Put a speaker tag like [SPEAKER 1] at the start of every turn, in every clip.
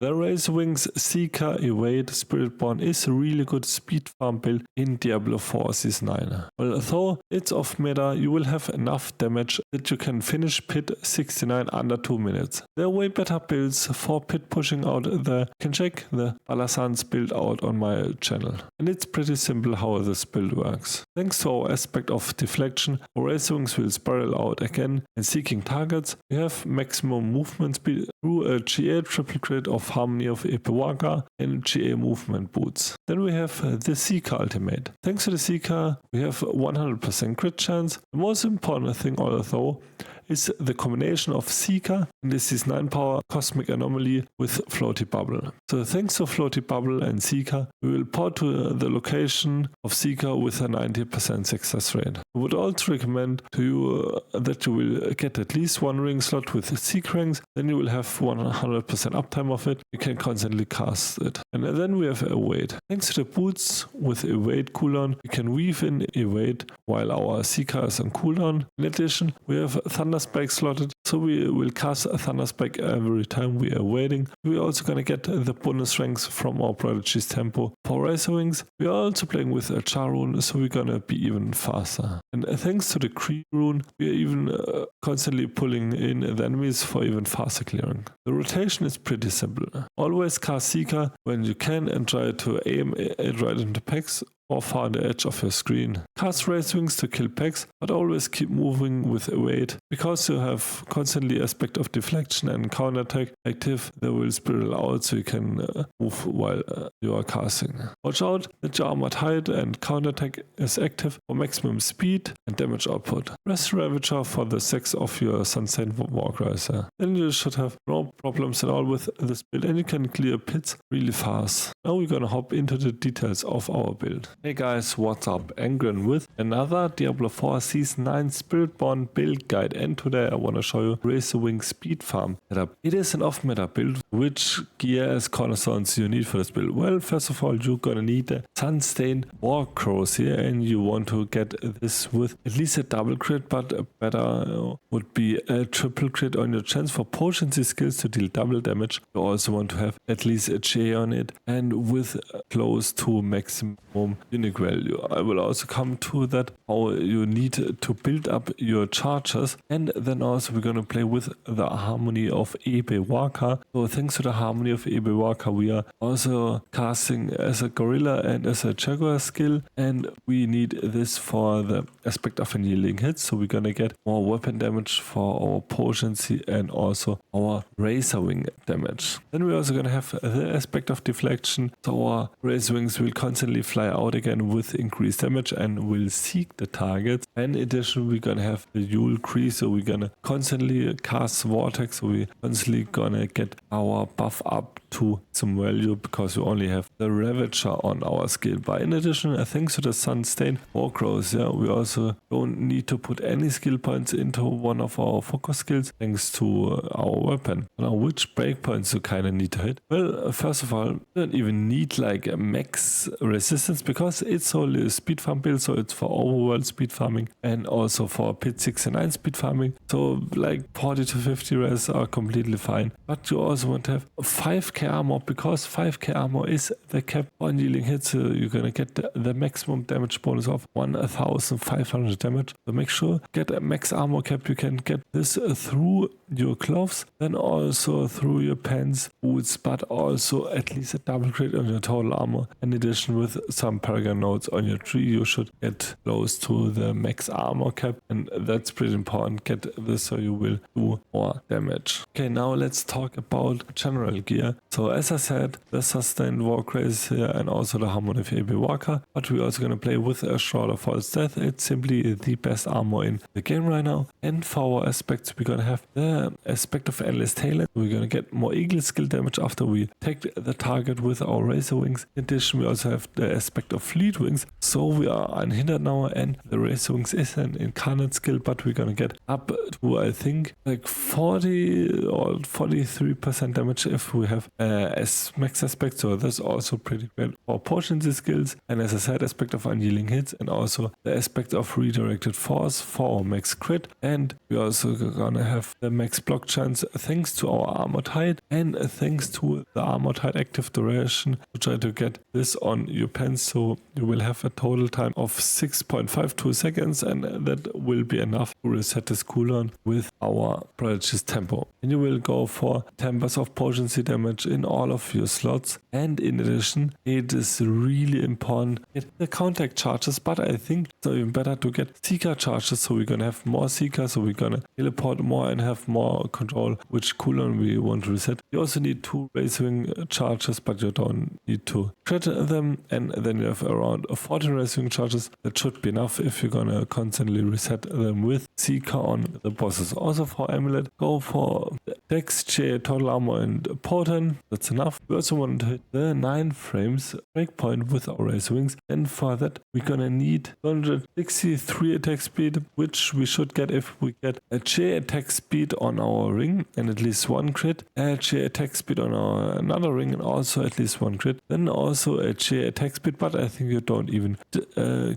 [SPEAKER 1] The Razor Wings Seeker Evade Spiritborn is a really good speed farm build in Diablo 4 Season 9. Although it's off meta, you will have enough damage that you can finish Pit 69 under 2 minutes. There are way better builds for pit pushing out there. You can check the Balasans build out on my channel. And it's pretty simple how this build works. Thanks to our aspect of deflection, our Razor Wings will spiral out again and seeking targets. We have maximum movement speed through a GA triple crit of Harmony of Epiwaka and GA movement boots. Then we have the Seeker ultimate. Thanks to the Seeker, we have 100% crit chance. The most important thing although is the combination of Seeker and this is 9 power Cosmic Anomaly with Floaty Bubble. So thanks to Floaty Bubble and Seeker, we will port to the location of Seeker with a 90% success rate. I would also recommend to you that you will get at least 1 ring slot with Seek ranks, then you will have 100% uptime of it, you can constantly cast it. And then we have Evade. Thanks to the boots with Evade cooldown, we can weave in Evade while our Seeker is on cooldown. In addition, we have Thunder Spike slotted, so we will cast a Thunder Spike every time we are waiting. We're also gonna get the bonus ranks from our Prodigy's tempo. For Razor Wings, we are also playing with a Char rune, so we're gonna be even faster. And thanks to the Cree rune, we are even constantly pulling in the enemies for even faster clearing. The rotation is pretty simple. Always cast Seeker when you can and try to aim it right into packs or far on the edge of your screen. Cast Razor Wings to kill packs, but always keep moving with Evade. Because you have constantly aspect of deflection and counterattack active, they will spiral out so you can move while you are casting. Watch out that your armored hide and counterattack is active for maximum speed and damage output. Rest Ravager for the sex of your Sunset Warcry. Then you should have no problems at all with this build and you can clear pits really fast. Now we're gonna hop into the details of our build. Hey guys, what's up? Angren with another Diablo 4 Season 9 Spiritborn build guide, and today I want to show you Razor Wing Speed Farm setup. It is an off-meta build. Which gear as Cornerstones you need for this build? Well, first of all, you're gonna need the Sunstained War Crows here, and you want to get this with at least a double crit, but better would be a triple crit on your chance for potency skills to deal double damage. You also want to have at least a J on it, and with close to maximum unique value. I will also come to that how you need to build up your charges, and then also we're gonna play with the Harmony of Epiwaka. So thanks to the Harmony of Epiwaka, we are also casting as a Gorilla and as a Jaguar skill, and we need this for the aspect of annealing hits. So we're gonna get more weapon damage for our potency and also our Razor Wing damage. Then we're also gonna have the aspect of deflection, so our Razor Wings will constantly fly out again with increased damage and will seek the targets. In addition, we're gonna have the Yule Cree, so we're gonna constantly cast Vortex, so we're constantly gonna get our buff up to some value because we only have the Ravager on our skill bar. In addition, thanks to the Sunstained Warcrows, we also don't need to put any skill points into one of our focus skills thanks to our weapon. Now, which breakpoints you kind of need to hit? Well, first of all, you don't even need like a max resistance because it's only a speed farm build, so it's for overworld speed farming and also for pit 69 speed farming. So like 40 to 50 res are completely fine, but you also want to have 5k armor because 5k armor is the cap on dealing hits. So you're gonna get the maximum damage bonus of 1500 damage. So make sure get a max armor cap. You can get this through your gloves, then also through your pants, boots, but also at least a double crit on your total armor. In addition, with some Paragon nodes on your tree, you should get close to the max armor cap, and that's pretty important. Get this so you will do more damage. Okay, now let's talk about general gear. So as I said, the Sustained Warcry is here and also the Harmony of Epiwaka, but we're also going to play with a Shroud of False Death. It's simply the best armor in the game right now. And for our aspects, we're going to have the aspect of Endless Tailend. We're going to get more Eagle skill damage after we take the target with our Razor Wings. In addition, we also have the aspect of Fleet Wings, so we are unhindered now, and the Razor Wings is an incarnate skill, but we're gonna get up to I think like 40 or 43% damage if we have as max aspect, so that's also pretty great for potency skills, and as a side aspect of unyielding hits, and also the aspect of redirected force for max crit, and we're also gonna have the max block chance thanks to our armored hide and thanks to the armored hide active duration to try to get this on your pens, so you will have a total time of 6.52 seconds, and that will be enough to reset this cooldown with our Prodigy's tempo. And you will go for 10% of potency damage in all of your slots, and in addition it is really important to get the contact charges, but I think it's even better to get Seeker charges, so we're gonna have more Seeker, so we're gonna teleport more and have more control which cooldown we want to reset. You also need 2 Razorwing charges, but you don't need to crit them, and then you have around 14 Razorwing charges. That should be enough if you're gonna constantly reset them with Seeker on the bosses. Also for Amulet, go for Dex, J, Total Armor and Potent, that's enough. We also want to hit the 9 frames breakpoint with our Razorwings, and for that we're gonna need 263 attack speed, which we should get if we get a J attack speed on our ring and at least 1 crit, a J attack speed on our another ring and also at least 1 crit, then also a J attack speed, but I think you don't even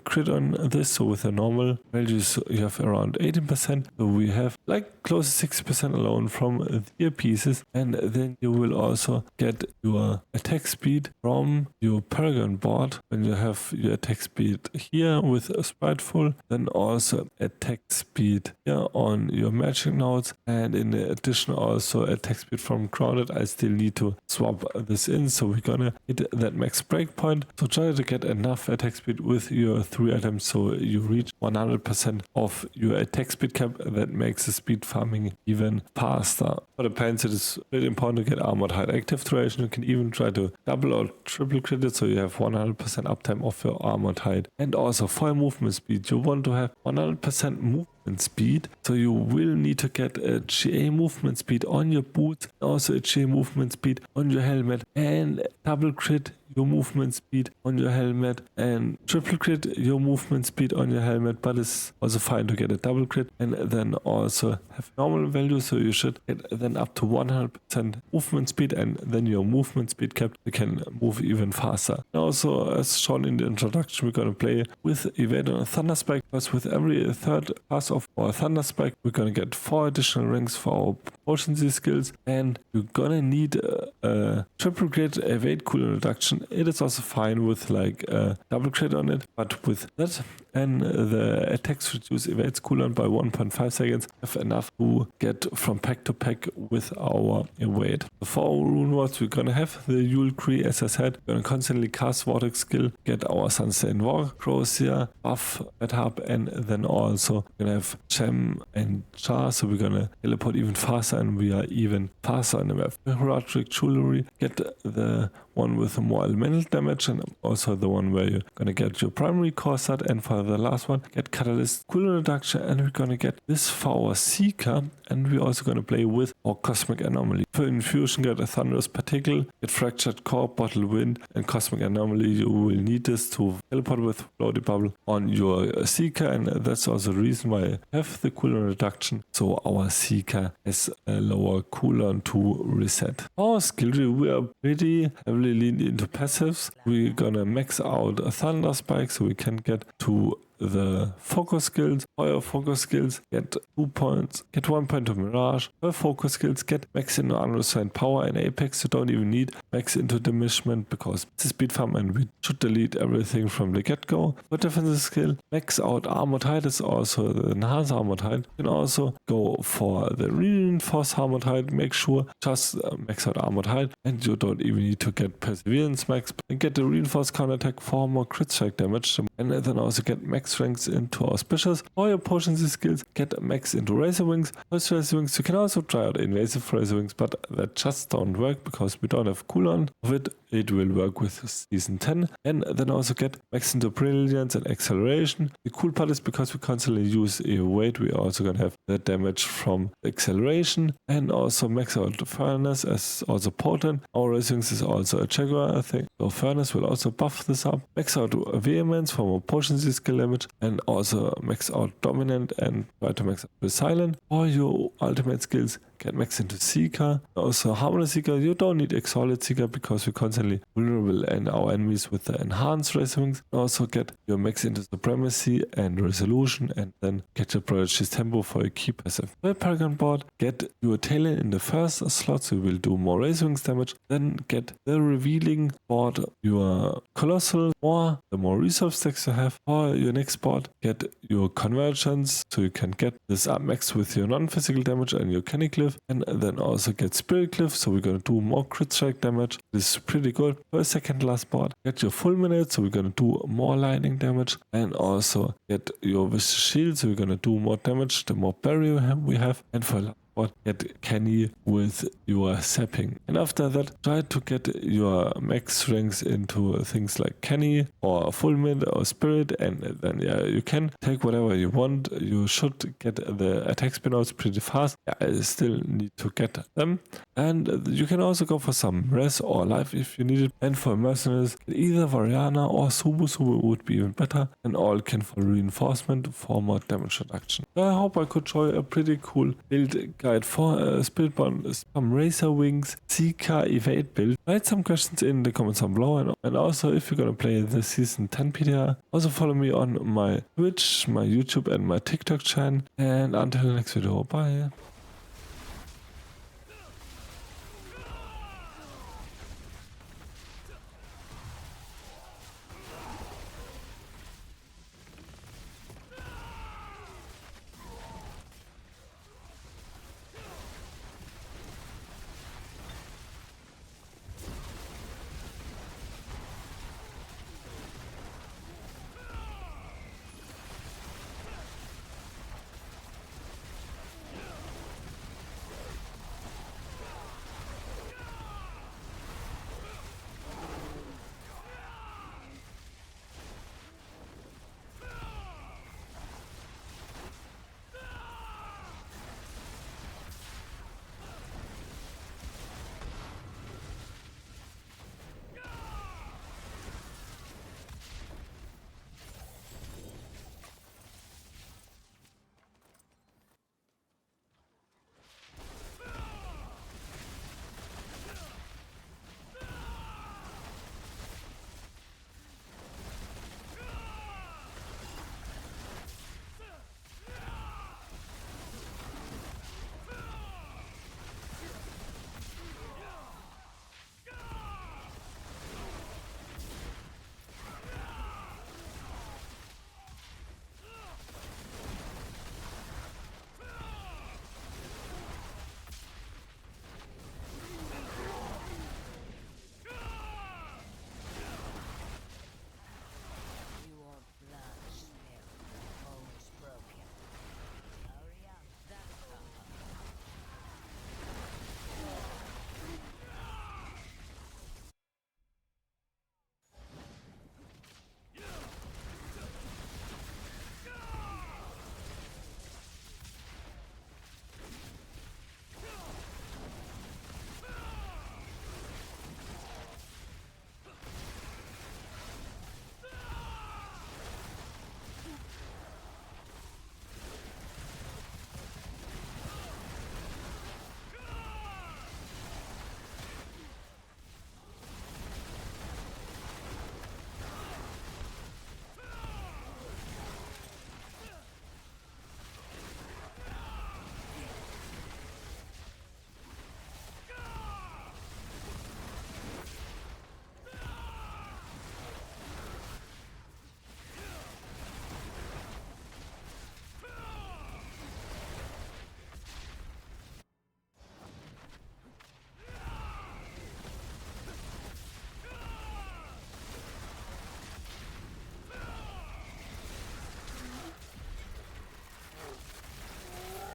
[SPEAKER 1] crit on this, so with the normal values you have around 18%, so we have like close to 60% alone from the pieces, and then you will also get your attack speed from your Paragon board when you have your attack speed here with a Spiteful, then also attack speed here on your magic nodes, and in addition also attack speed from grounded. I still need to swap this in, so we're gonna hit that max breakpoint, so try to get enough attack speed with your 3 items so you reach 100% of your attack speed cap. That makes the speed farming even faster. For the pants it is really important to get armored hide active duration. You can even try to double or triple crit it, so you have 100% uptime of your armored hide. And also for your movement speed, you want to have 100% movement speed, so you will need to get a GA movement speed on your boots, also a GA movement speed on your helmet, and double crit your movement speed on your helmet and triple crit your movement speed on your helmet, but it's also fine to get a double crit, and then also have normal value, so you should get then up to 100% movement speed, and then your movement speed cap, you can move even faster. And also, as shown in the introduction, we're gonna play with Evade on a Thunder Spike, because with every third pass of our Thunder Spike we're gonna get 4 additional rings for our potency skills, and you're gonna need a triple crit evade cooldown reduction. It is also fine with like a double crit on it, but with that and the attacks reduce evades cooldown by 1.5 seconds, have enough to get from pack to pack with our evade. For our rune wards, we're gonna have the Yule Tree, as I said. We're gonna constantly cast Vortex skill, get our Sunstained War Crosier buff at hub, and then also we're gonna have Gem and Char, so we're gonna teleport even faster, and we are even faster on the map. Heroic Jewelry, get the one with more elemental damage, and also the one where you're gonna get your primary core set, and for the last one get Catalyst cooldown reduction, and we're gonna get this for our Seeker, and we're also gonna play with our Cosmic Anomaly. For Infusion, get a Thunderous Particle, get Fractured Core, Bottle Wind, and Cosmic Anomaly. You will need this to teleport with Floaty Bubble on your Seeker, and that's also the reason why I have the cooldown reduction, so our Seeker has a lower cooldown to reset. Our skill tree, we are pretty heavily leaned into passives. We're gonna max out a Thunder Spike so we can get to the focus skills. For your focus skills, get 2 points, get 1 point to Mirage. For focus skills, get max into Unrestrained Power and Apex. You don't even need max into Diminishment because it's a speed farm and we should delete everything from the get-go. For defensive skill, max out Armored Hide is also the Enhanced Armored Hide. You can also go for the Reinforced Armored Hide. Make sure just max out Armored Hide, and you don't even need to get Perseverance max. And get the Reinforced Counterattack for more crit strike damage, and then also get max ranks into Auspicious. For your potency skills, get max into Razor Wings. With Razor Wings, you can also try out Invasive Razor Wings, but that just don't work because we don't have cooldown of it. It will work with Season 10. And then also get max into Brilliance and Acceleration. The cool part is because we constantly use Evade, we also gonna have the damage from Acceleration, and also max out Furnace as also potent. Our Razor Wings is also a Jaguar, I think. So Furnace will also buff this up. Max out Vehemence for more potency skill damage, and also max out Dominant and try to max out the Silent. For your ultimate skills, get max into Seeker. Also Harmony Seeker, you don't need Exalted Seeker because we're constantly vulnerable and our enemies with the enhanced Razor Wings. Also get your max into Supremacy and Resolution, and then get your Prodigy's Tempo for your key passive. The Paragon board, get your Talon in the first slot, so you will do more Razor Wings damage. Then get the Revealing board, your Colossal, or the more reserve stacks you have. For your next board, get your Convergence, so you can get this up max with your non-physical damage and your Canny Glyph, and then also get Spirit Glyph, so we're gonna do more crit strike damage. This is pretty good. For a second last board, get your Fulminate, so we're gonna do more lightning damage, and also get your Vicious Shield, so we're gonna do more damage the more barrier we have, and for last board, get Canny with your Sapping. And after that, try to get your max strengths into things like Canny or Fulminate or Spirit, and then yeah, you can take whatever you want. You should get the attack spinouts pretty fast. Yeah, I still need to get them. And you can also go for some res or life if you need it. And for mercenaries, either Variana or Subu would be even better. And all can for reinforcement for more damage reduction. So I hope I could show you a pretty cool build guide for Spiritborn, some Razor Wings, Seeker, Evade build. Write some questions in the comments down below, and also if you're gonna play the season 10 PDR, also follow me on my Twitch, my YouTube and my TikTok channel. And until the next video, bye.